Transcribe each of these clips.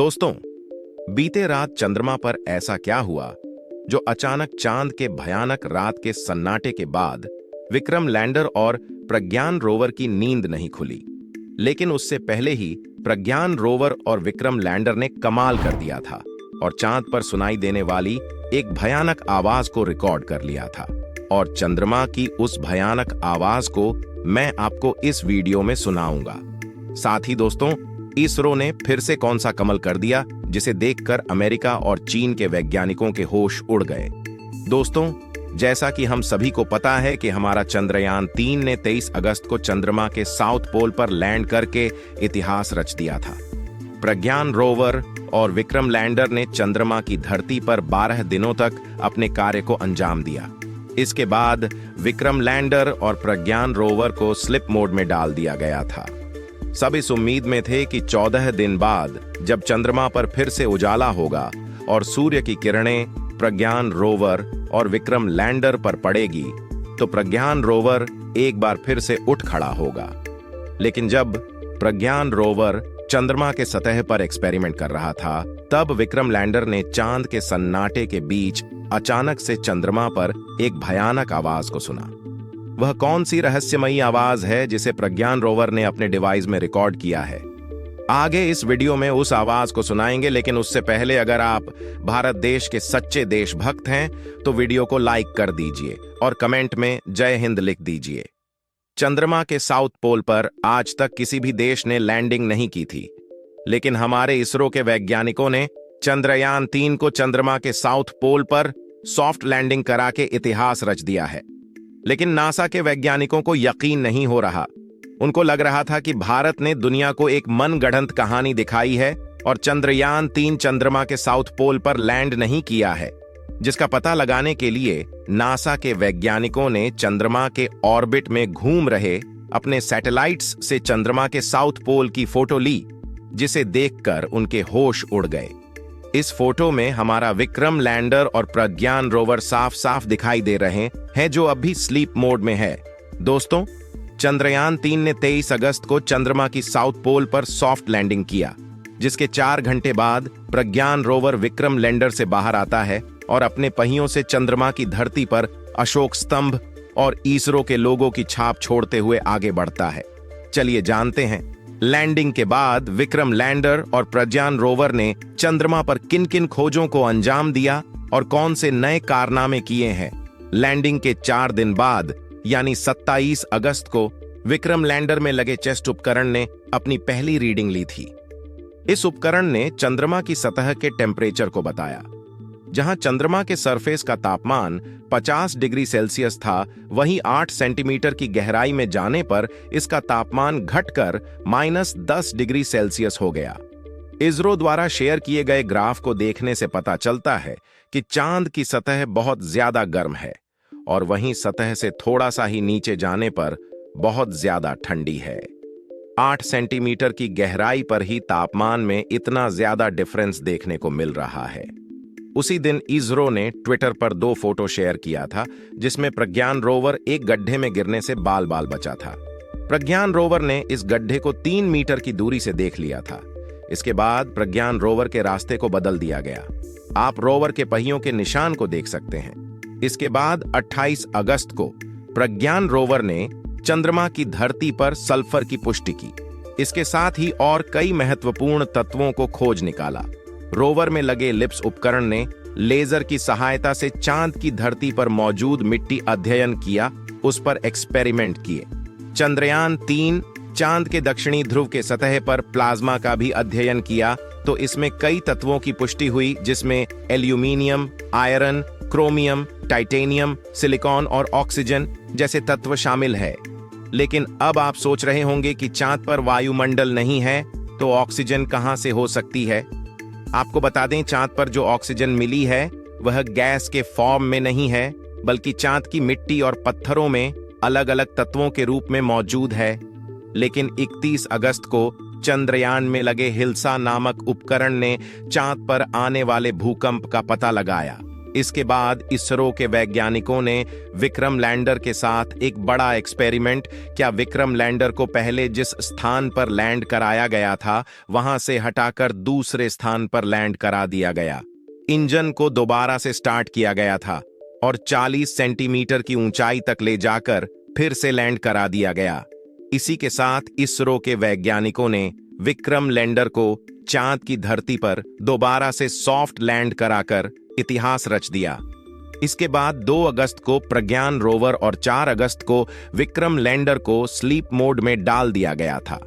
दोस्तों, बीते रात चंद्रमा पर ऐसा क्या हुआ जो अचानक चांद के भयानक रात के सन्नाटे के बाद विक्रम लैंडर और प्रज्ञान रोवर की नींद नहीं खुली। लेकिन उससे पहले ही प्रज्ञान रोवर और विक्रम लैंडर ने कमाल कर दिया था और चांद पर सुनाई देने वाली एक भयानक आवाज को रिकॉर्ड कर लिया था। और चंद्रमा की उस भयानक आवाज को मैं आपको इस वीडियो में सुनाऊंगा। साथ ही दोस्तों, इसरो ने फिर से कौन सा कमल कर दिया जिसे देखकर अमेरिका और चीन के वैज्ञानिकों के होश उड़ गए। दोस्तों, जैसा कि हम सभी को पता है कि हमारा चंद्रयान 3 ने 23 अगस्त को चंद्रमा के साउथ पोल पर लैंड करके इतिहास रच दिया था। प्रज्ञान रोवर और विक्रम लैंडर ने चंद्रमा की धरती पर 12 दिनों तक अपने कार्य को अंजाम दिया। इसके बाद विक्रम लैंडर और प्रज्ञान रोवर को स्लिप मोड में डाल दिया गया था। सब इस उम्मीद में थे कि 14 दिन बाद जब चंद्रमा पर फिर से उजाला होगा और सूर्य की किरणें प्रज्ञान रोवर और विक्रम लैंडर पर पड़ेगी तो प्रज्ञान रोवर एक बार फिर से उठ खड़ा होगा। लेकिन जब प्रज्ञान रोवर चंद्रमा के सतह पर एक्सपेरिमेंट कर रहा था, तब विक्रम लैंडर ने चांद के सन्नाटे के बीच अचानक से चंद्रमा पर एक भयानक आवाज को सुना। वह कौन सी रहस्यमयी आवाज है जिसे प्रज्ञान रोवर ने अपने डिवाइस में रिकॉर्ड किया है? आगे इस वीडियो में उस आवाज को सुनाएंगे, लेकिन उससे पहले अगर आप भारत देश के सच्चे देशभक्त हैं तो वीडियो को लाइक कर दीजिए और कमेंट में जय हिंद लिख दीजिए। चंद्रमा के साउथ पोल पर आज तक किसी भी देश ने लैंडिंग नहीं की थी, लेकिन हमारे इसरो के वैज्ञानिकों ने चंद्रयान 3 को चंद्रमा के साउथ पोल पर सॉफ्ट लैंडिंग करा के इतिहास रच दिया है। लेकिन नासा के वैज्ञानिकों को यकीन नहीं हो रहा। उनको लग रहा था कि भारत ने दुनिया को एक मनगढ़ंत कहानी दिखाई है और चंद्रयान 3 चंद्रमा के साउथ पोल पर लैंड नहीं किया है। जिसका पता लगाने के लिए नासा के वैज्ञानिकों ने चंद्रमा के ऑर्बिट में घूम रहे अपने सैटेलाइट्स से चंद्रमा के साउथ पोल की फोटो ली, जिसे देखकर उनके होश उड़ गए। इस फोटो में हमारा विक्रम लैंडर और प्रज्ञान रोवर साफ साफ दिखाई दे रहे हैं, जो अभी स्लीप मोड में है। दोस्तों, चंद्रयान 3 ने 23 अगस्त को चंद्रमा की साउथ पोल पर सॉफ्ट लैंडिंग किया, जिसके 4 घंटे बाद प्रज्ञान रोवर विक्रम लैंडर से बाहर आता है और अपने पहियों से चंद्रमा की धरती पर अशोक स्तंभ और इसरो के लोगों की छाप छोड़ते हुए आगे बढ़ता है। चलिए जानते हैं, लैंडिंग के बाद विक्रम लैंडर और प्रज्ञान रोवर ने चंद्रमा पर किन किन खोजों को अंजाम दिया और कौन से नए कारनामे किए हैं। लैंडिंग के 4 दिन बाद यानी 27 अगस्त को विक्रम लैंडर में लगे चेस्ट उपकरण ने अपनी पहली रीडिंग ली थी। इस उपकरण ने चंद्रमा की सतह के टेम्परेचर को बताया। जहां चंद्रमा के सरफेस का तापमान 50 डिग्री सेल्सियस था, वहीं 8 सेंटीमीटर की गहराई में जाने पर इसका तापमान घटकर -10 डिग्री सेल्सियस हो गया। इसरो द्वारा शेयर किए गए ग्राफ को देखने से पता चलता है कि चांद की सतह बहुत ज्यादा गर्म है और वहीं सतह से थोड़ा सा ही नीचे जाने पर बहुत ज्यादा ठंडी है। 8 सेंटीमीटर की गहराई पर ही तापमान में इतना ज्यादा डिफरेंस देखने को मिल रहा है। उसी दिन इसरो ने ट्विटर पर 2 फोटो शेयर किया था, जिसमें प्रज्ञान रोवर एक गड्ढे में गिरने से बाल बाल बचा था। प्रज्ञान रोवर ने इस गड्ढे को 3 मीटर की दूरी से देख लिया था। इसके बाद प्रज्ञान रोवर के रास्ते को बदल दिया गया। आप रोवर के पहियों के निशान को देख सकते हैं। इसके बाद 28 अगस्त को प्रज्ञान रोवर ने चंद्रमा की धरती पर सल्फर की पुष्टि की। इसके साथ ही और कई महत्वपूर्ण तत्वों को खोज निकाला। रोवर में लगे लिप्स उपकरण ने लेजर की सहायता से चांद की धरती पर मौजूद मिट्टी अध्ययन किया, उस पर एक्सपेरिमेंट किए। चंद्रयान 3 चांद के दक्षिणी ध्रुव के सतह पर प्लाज्मा का भी अध्ययन किया, तो इसमें कई तत्वों की पुष्टि हुई, जिसमें aluminium, iron, chromium, titanium, silicon और ऑक्सीजन जैसे तत्व शामिल है। लेकिन अब आप सोच रहे होंगे कि चांद पर वायुमंडल नहीं है तो ऑक्सीजन कहां से हो सकती है? आपको बता दें, चांद पर जो ऑक्सीजन मिली है वह गैस के फॉर्म में नहीं है, बल्कि चांद की मिट्टी और पत्थरों में अलग अलग तत्वों के रूप में मौजूद है। लेकिन 31 अगस्त को चंद्रयान में लगे हिल्सा नामक उपकरण ने चांद पर आने वाले भूकंप का पता लगाया। इसके बाद इसरो के वैज्ञानिकों ने विक्रम लैंडर के साथ एक बड़ा एक्सपेरिमेंट क्या विक्रम लैंडर को पहले जिस स्थान पर लैंड कराया गया था वहां से हटाकर दूसरे स्थान पर लैंड करा दिया गया। इंजन को दोबारा से स्टार्ट किया गया था और 40 सेंटीमीटर की ऊंचाई तक ले जाकर फिर से लैंड करा दिया गया। इसी के साथ इसरो के वैज्ञानिकों ने विक्रम लैंडर को चांद की धरती पर दोबारा से सॉफ्ट लैंड कराकर इतिहास रच दिया। इसके बाद 2 अगस्त को प्रज्ञान रोवर और 4 अगस्त को विक्रम लैंडर को स्लीप मोड में डाल दिया गया था।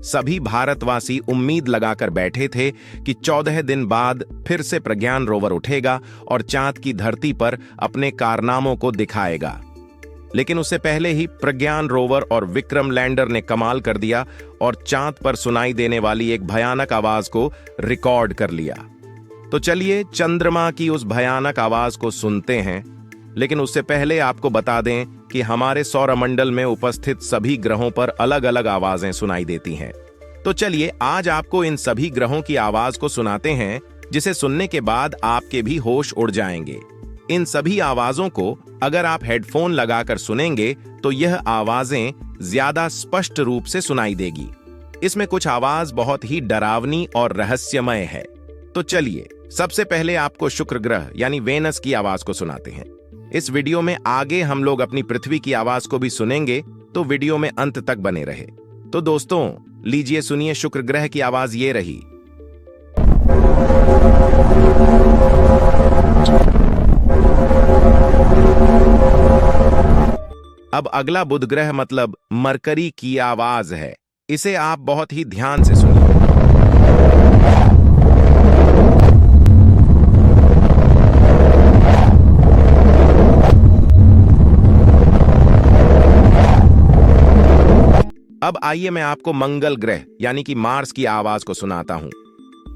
सभी भारतवासी उम्मीद लगाकर बैठे थे कि 14 दिन बाद फिर से प्रज्ञान रोवर उठेगा और चांद की धरती पर अपने कारनामों को दिखाएगा। लेकिन उससे पहले ही प्रज्ञान रोवर और विक्रम लैंडर ने कमाल कर दिया और चांद पर सुनाई देने वाली एक भयानक आवाज को रिकॉर्ड कर लिया। तो चलिए चंद्रमा की उस भयानक आवाज को सुनते हैं। लेकिन उससे पहले आपको बता दें कि हमारे सौरमंडल में उपस्थित सभी ग्रहों पर अलग अलग आवाजें सुनाई देती हैं। तो चलिए आज आपको इन सभी ग्रहों की आवाज को सुनाते हैं, जिसे सुनने के बाद आपके भी होश उड़ जाएंगे। इन सभी आवाजों को अगर आप हेडफोन लगाकर सुनेंगे तो यह आवाजें ज्यादा स्पष्ट रूप से सुनाई देगी। इसमें कुछ आवाज बहुत ही डरावनी और रहस्यमय है। तो चलिए सबसे पहले आपको शुक्र ग्रह यानी वेनस की आवाज को सुनाते हैं। इस वीडियो में आगे हम लोग अपनी पृथ्वी की आवाज को भी सुनेंगे, तो वीडियो में अंत तक बने रहे। तो दोस्तों लीजिए सुनिए शुक्र ग्रह की आवाज ये रही। अब अगला बुध ग्रह मतलब मरकरी की आवाज है। इसे आप बहुत ही ध्यान से सुनिए। अब आइए मैं आपको मंगल ग्रह यानी कि मार्स की आवाज को सुनाता हूं।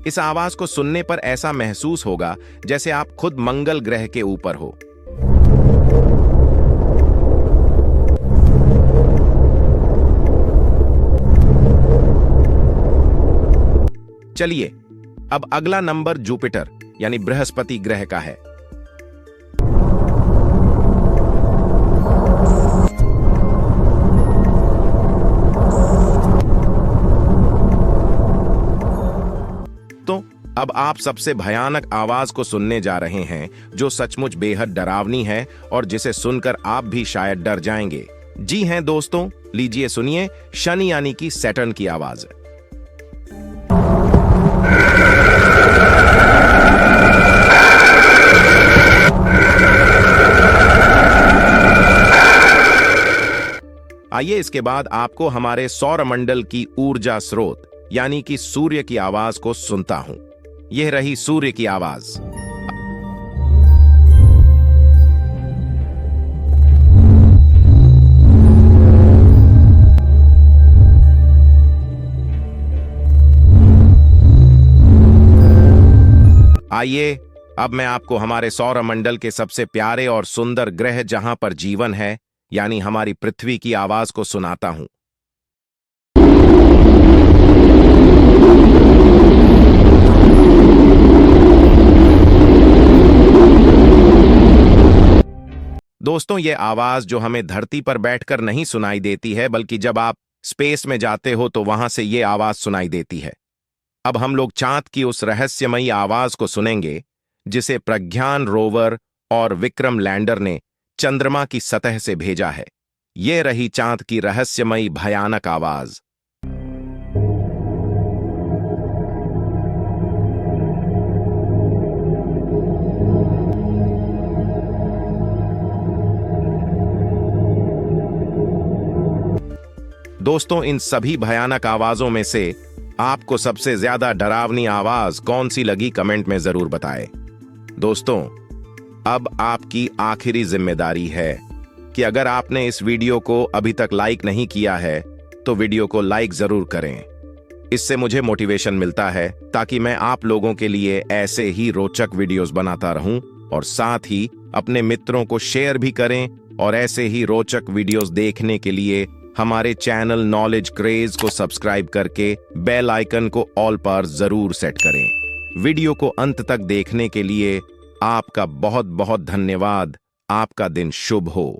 इस आवाज को सुनने पर ऐसा महसूस होगा जैसे आप खुद मंगल ग्रह के ऊपर हो। चलिए अब अगला नंबर जुपिटर यानी बृहस्पति ग्रह का है। तो अब आप सबसे भयानक आवाज को सुनने जा रहे हैं, जो सचमुच बेहद डरावनी है और जिसे सुनकर आप भी शायद डर जाएंगे। जी हैं दोस्तों, लीजिए सुनिए शनि यानी कि सैटर्न की आवाज। आइए इसके बाद आपको हमारे सौरमंडल की ऊर्जा स्रोत यानी कि सूर्य की आवाज को सुनता हूं। यह रही सूर्य की आवाज। आइए अब मैं आपको हमारे सौरमंडल के सबसे प्यारे और सुंदर ग्रह जहां पर जीवन है यानी हमारी पृथ्वी की आवाज को सुनाता हूं। दोस्तों ये आवाज जो हमें धरती पर बैठकर नहीं सुनाई देती है, बल्कि जब आप स्पेस में जाते हो तो वहां से ये आवाज सुनाई देती है। अब हम लोग चांद की उस रहस्यमयी आवाज को सुनेंगे जिसे प्रज्ञान रोवर और विक्रम लैंडर ने चंद्रमा की सतह से भेजा है। ये रही चांद की रहस्यमयी भयानक आवाज। दोस्तों इन सभी भयानक आवाजों में से आपको सबसे ज्यादा डरावनी आवाज कौन सी लगी कमेंट में जरूर बताएं। दोस्तों अब आपकी आखिरी जिम्मेदारी है कि अगर आपने इस वीडियो को अभी तक लाइक नहीं किया है तो वीडियो को लाइक जरूर करें। इससे मुझे मोटिवेशन मिलता है ताकि मैं आप लोगों के लिए ऐसे ही रोचक वीडियोस बनाता रहूं और साथ ही अपने मित्रों को शेयर भी करें। और ऐसे ही रोचक वीडियोस देखने के लिए हमारे चैनल नॉलेज क्रेज को सब्सक्राइब करके बेल आइकन को ऑल पर जरूर सेट करें। वीडियो को अंत तक देखने के लिए आपका बहुत बहुत धन्यवाद। आपका दिन शुभ हो।